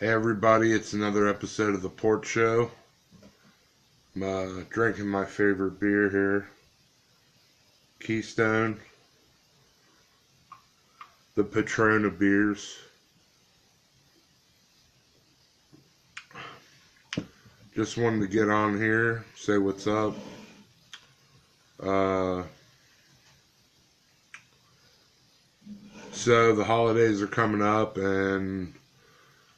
Hey everybody, it's another episode of the Porch Show. I'm drinking my favorite beer here, Keystone, the patron of beers. Just wanted to get on here, say what's up. Uh, so the holidays are coming up, and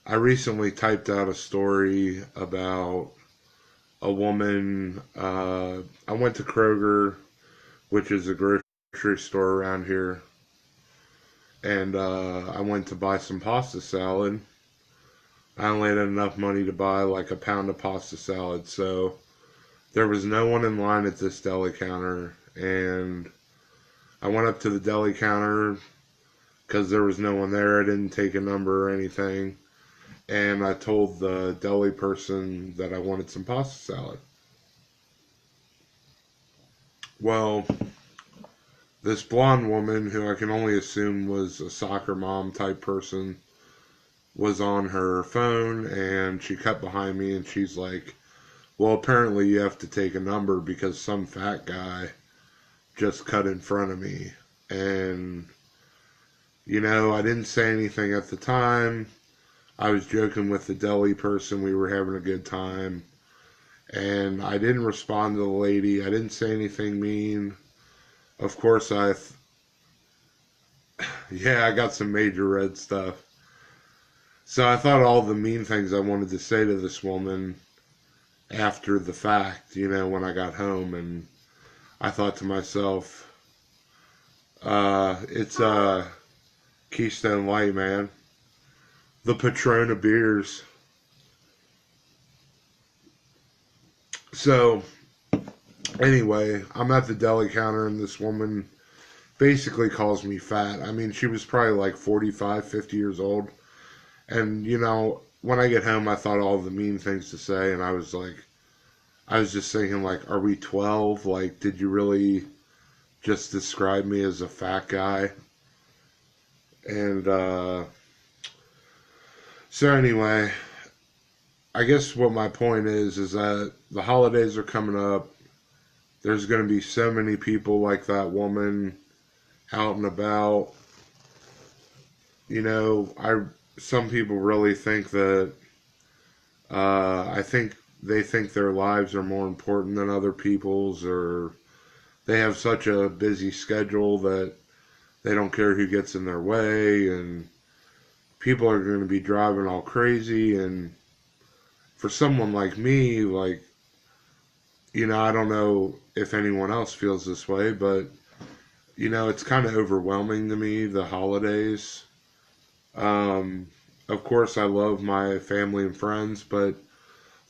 I recently typed out a story about a woman. I went to Kroger, which is a grocery store around here, and I went to buy some pasta salad. I only had enough money to buy like a pound of pasta salad, so there was no one in line at this deli counter, and I went up to the deli counter because there was no one there. I didn't take a number or anything, and I told the deli person that I wanted some pasta salad. Well, this blonde woman, who I can only assume was a soccer mom type person, was on her phone, and she cut behind me, and she's like, well, apparently you have to take a number because some fat guy just cut in front of me. And I didn't say anything at the time. I was joking with the deli person. We were having a good time, and I didn't respond to the lady. I didn't say anything mean. Of course, I got some major red stuff. So I thought all the mean things I wanted to say to this woman after the fact, when I got home, and I thought to myself, it's Keystone Light, man. The patron of beers. So, anyway, I'm at the deli counter, and this woman basically calls me fat. I mean, she was probably like 45, 50 years old. And, when I get home, I thought all the mean things to say, and I was just thinking, like, are we 12? Like, did you really just describe me as a fat guy? And, so anyway, I guess what my point is that the holidays are coming up. There's going to be so many people like that woman out and about. Some people really think that, I think they think their lives are more important than other people's, or they have such a busy schedule that they don't care who gets in their way, and people are going to be driving all crazy. And for someone like me, like, I don't know if anyone else feels this way, but, it's kind of overwhelming to me, the holidays. Of course, I love my family and friends, but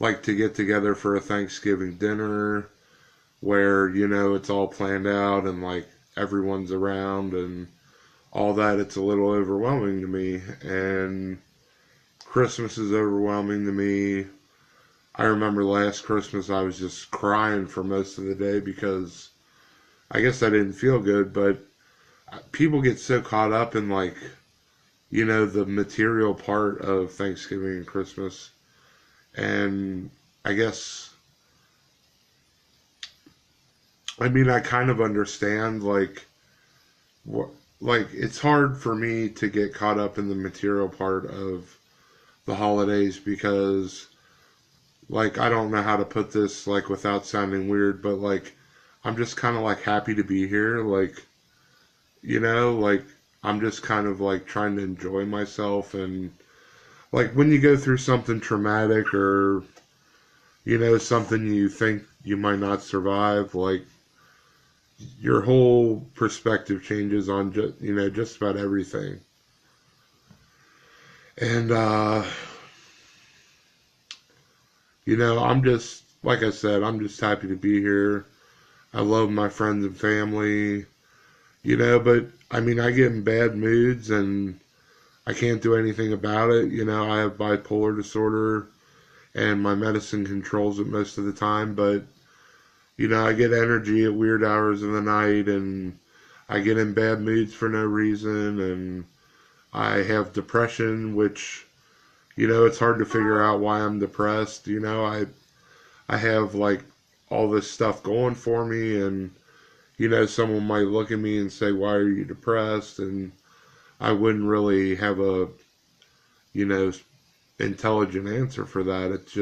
like to get together for a Thanksgiving dinner where, it's all planned out and like everyone's around and all that, it's a little overwhelming to me. And Christmas is overwhelming to me. I remember last Christmas I was just crying for most of the day because I guess I didn't feel good, but people get so caught up in like, the material part of Thanksgiving and Christmas. And I guess, I mean, I kind of understand, like, it's hard for me to get caught up in the material part of the holidays because, like, I don't know how to put this, like, without sounding weird, but, like, I'm just kind of, like, happy to be here, like, like, I'm just kind of like trying to enjoy myself. And like when you go through something traumatic or, something you think you might not survive, like your whole perspective changes on just about everything. And, I'm just, like I said, I'm just happy to be here. I love my friends and family, but I mean, I get in bad moods and I can't do anything about it. I have bipolar disorder and my medicine controls it most of the time, but, I get energy at weird hours of the night and I get in bad moods for no reason, and I have depression, which, it's hard to figure out why I'm depressed. I have like all this stuff going for me, and someone might look at me and say, "Why are you depressed?" And I wouldn't really have a, you know, intelligent answer for that. It's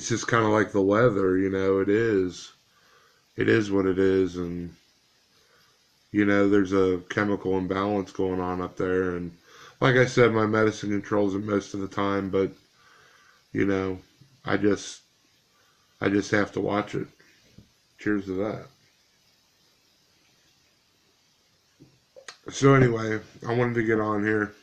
just kind of like the weather, it is what it is, and there's a chemical imbalance going on up there, and like I said, my medicine controls it most of the time, but you know, I just I just have to watch it. Cheers to that. So anyway, I wanted to get on here.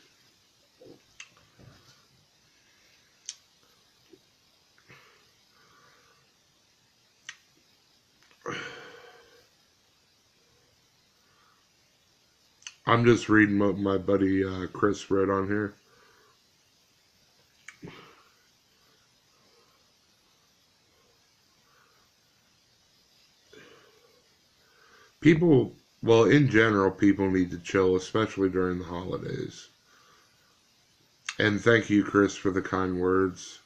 I'm just reading what my buddy Chris wrote on here. People, well, in general, people need to chill, especially during the holidays. And thank you, Chris, for the kind words.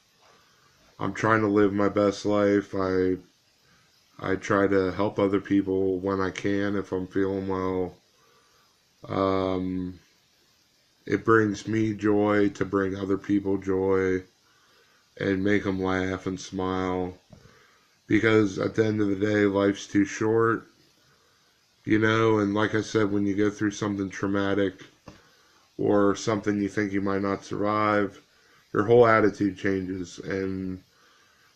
I'm trying to live my best life. I try to help other people when I can if I'm feeling well. Um, it brings me joy to bring other people joy and make them laugh and smile. Because at the end of the day, life's too short, and like I said, when you go through something traumatic or something you think you might not survive, your whole attitude changes. And,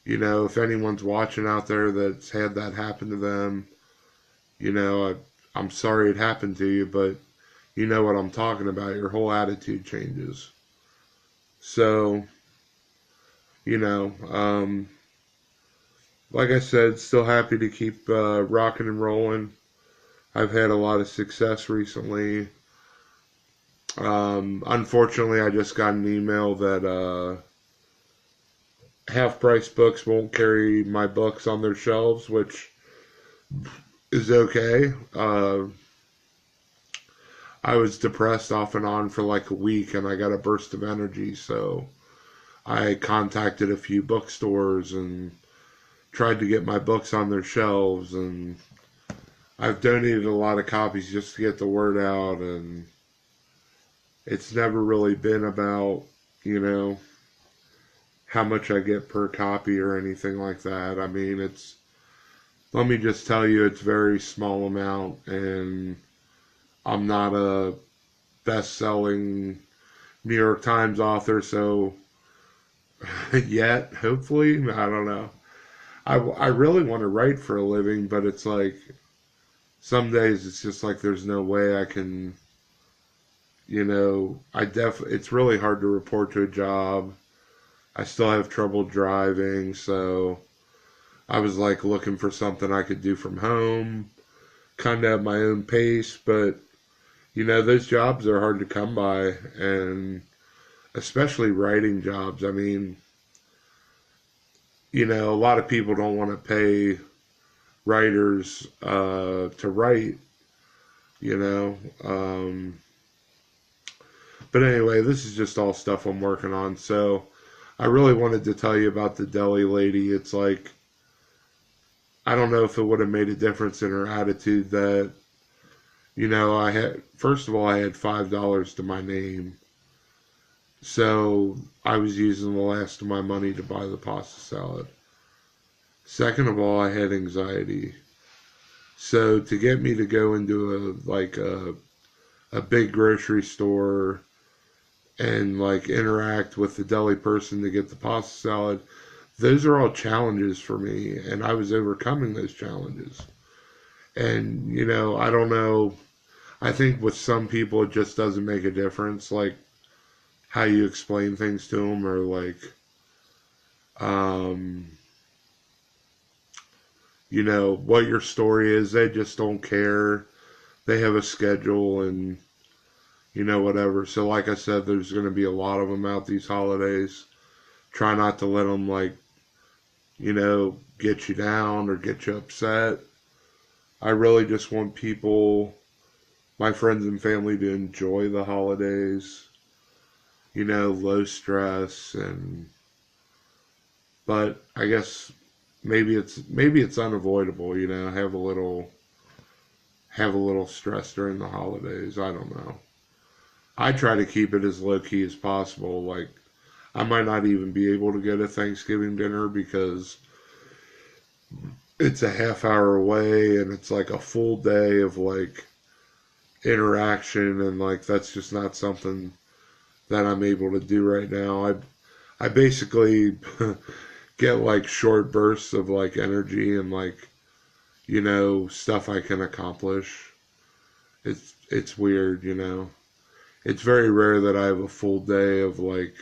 if anyone's watching out there that's had that happen to them, I'm sorry it happened to you, but you know what I'm talking about. Your whole attitude changes. So, you know, um, like I said, still happy to keep rocking and rolling. I've had a lot of success recently. Unfortunately, I just got an email that half price books won't carry my books on their shelves, which is okay. I was depressed off and on for like a week, and I got a burst of energy, so I contacted a few bookstores and tried to get my books on their shelves, and I've donated a lot of copies just to get the word out, and it's never really been about, you know, how much I get per copy or anything like that. I mean, let me just tell you, it's a very small amount, and I'm not a best-selling New York Times author, so yet, hopefully, I don't know. I really want to write for a living, but it's like, some days it's just like there's no way I can, it's really hard to report to a job. I still have trouble driving, so I was like looking for something I could do from home, kind of at my own pace, but those jobs are hard to come by, and especially writing jobs. I mean, a lot of people don't want to pay writers to write, you know. But anyway, this is just all stuff I'm working on. So I really wanted to tell you about the deli lady. It's like, I don't know if it would have made a difference in her attitude that, first of all, I had $5 to my name. So I was using the last of my money to buy the pasta salad. Second of all, I had anxiety. So to get me to go into a big grocery store and like interact with the deli person to get the pasta salad, those are all challenges for me, and I was overcoming those challenges. And I don't know, I think with some people it just doesn't make a difference, like how you explain things to them, or like um what your story is. They just don't care. They have a schedule, and whatever. So like I said, there's going to be a lot of them out these holidays. Try not to let them get you down or get you upset. I really just want people, my friends and family, to enjoy the holidays. low stress, and but I guess maybe it's unavoidable, have a little stress during the holidays. I don't know. I try to keep it as low key as possible. Like, I might not even be able to go to Thanksgiving dinner because it's a half hour away and it's like a full day of like interaction, and like that's just not something that I'm able to do right now. I basically get like short bursts of like energy and like stuff I can accomplish. It's weird. It's very rare that I have a full day of like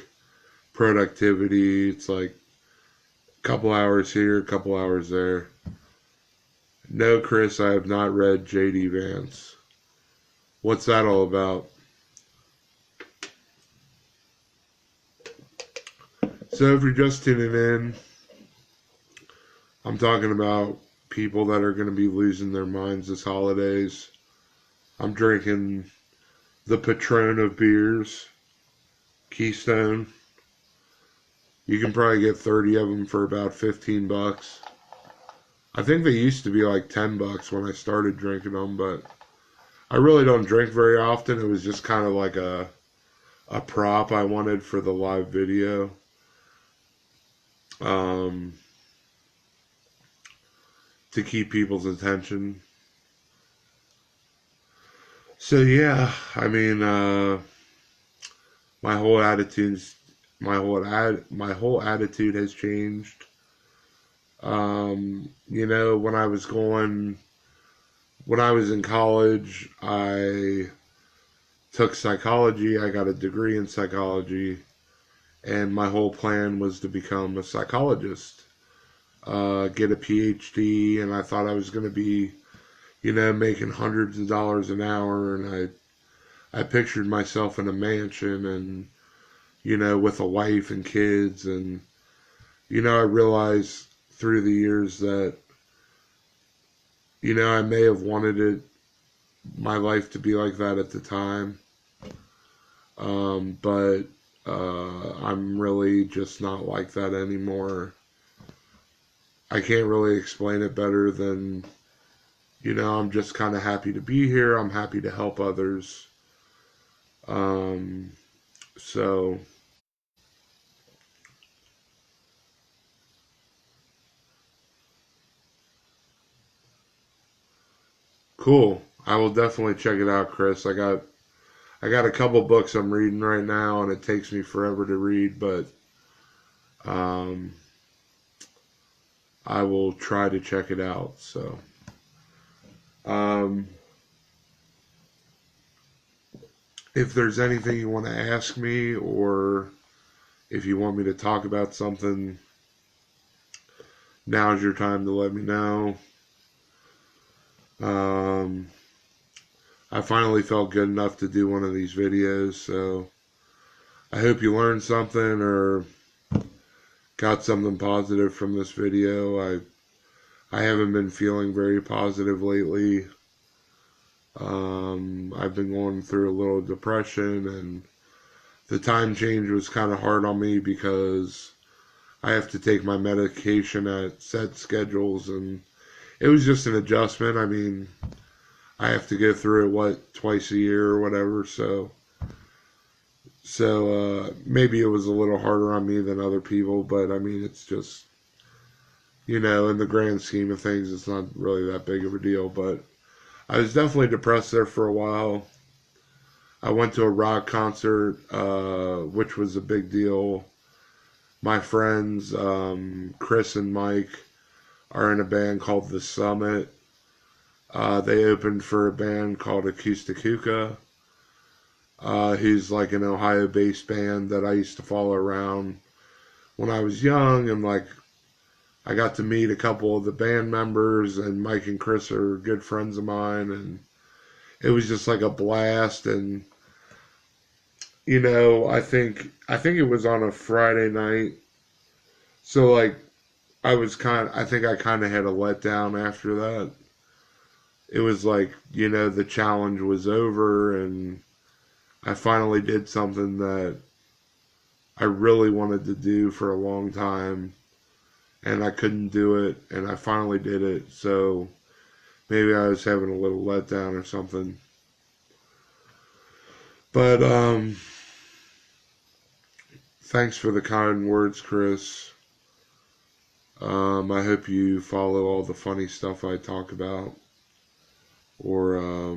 productivity. It's like a couple hours here, a couple hours there. No, Chris, I have not read J.D. Vance. What's that all about? So if you're just tuning in, I'm talking about people that are going to be losing their minds this holidays. I'm drinking the Patron of beers, Keystone. You can probably get 30 of them for about $15. I think they used to be like $10 when I started drinking them, but I really don't drink very often. It was just kind of like a prop I wanted for the live video. To keep people's attention. So yeah, I mean, my whole attitude's my whole attitude has changed. When I was in college, I took psychology. I got a degree in psychology, and my whole plan was to become a psychologist, get a PhD, and I thought I was going to be, making hundreds of dollars an hour, and I pictured myself in a mansion and, with a wife and kids, and, I realized through the years that, I may have wanted my life to be like that at the time, but I'm really just not like that anymore. I can't really explain it better than, I'm just kind of happy to be here. I'm happy to help others. So, cool. I will definitely check it out, Chris. I got a couple books I'm reading right now, and it takes me forever to read, but um, I will try to check it out. So, um, if there's anything you want to ask me, or if you want me to talk about something, now's your time to let me know. Um, I finally felt good enough to do one of these videos, so I hope you learned something or got something positive from this video. I haven't been feeling very positive lately. I've been going through a little depression, and the time change was kind of hard on me because I have to take my medication at set schedules, and it was just an adjustment. I mean, I have to go through it, twice a year or whatever, so maybe it was a little harder on me than other people, but I mean, it's just, in the grand scheme of things, it's not really that big of a deal, but I was definitely depressed there for a while. I went to a rock concert, which was a big deal. My friends, Chris and Mike, are in a band called The Summit. They opened for a band called Acoustica, who's like an Ohio-based band that I used to follow around when I was young, and like I got to meet a couple of the band members, and Mike and Chris are good friends of mine, and it was just like a blast. And I think it was on a Friday night, so like I think I kind of had a letdown after that. It was like, the challenge was over, and I finally did something that I really wanted to do for a long time, and I couldn't do it, and I finally did it. So maybe I was having a little letdown or something. But thanks for the kind words, Chris. I hope you follow all the funny stuff I talk about. Or,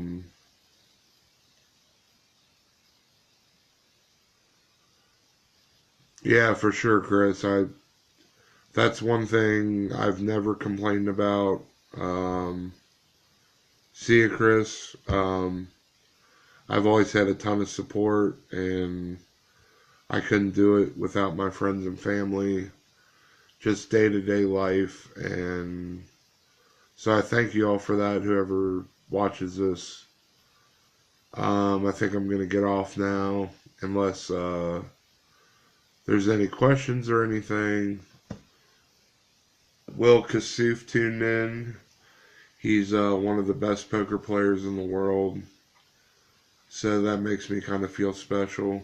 yeah, for sure, Chris. That's one thing I've never complained about. See you, Chris. I've always had a ton of support, and I couldn't do it without my friends and family, just day-to-day life. And so I thank you all for that, whoever watches this. I think I'm going to get off now, unless there's any questions or anything. Will Kassouf tuned in. He's one of the best poker players in the world, so that makes me kind of feel special.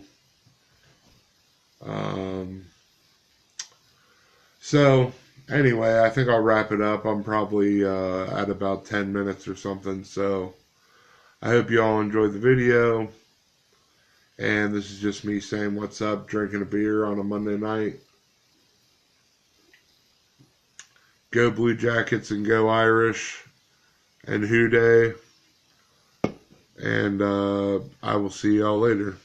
So anyway, I think I'll wrap it up. I'm probably at about 10 minutes or something, so I hope you all enjoyed the video. And this is just me saying what's up, drinking a beer on a Monday night. Go Blue Jackets and go Irish and Hoo Day. And I will see y'all later.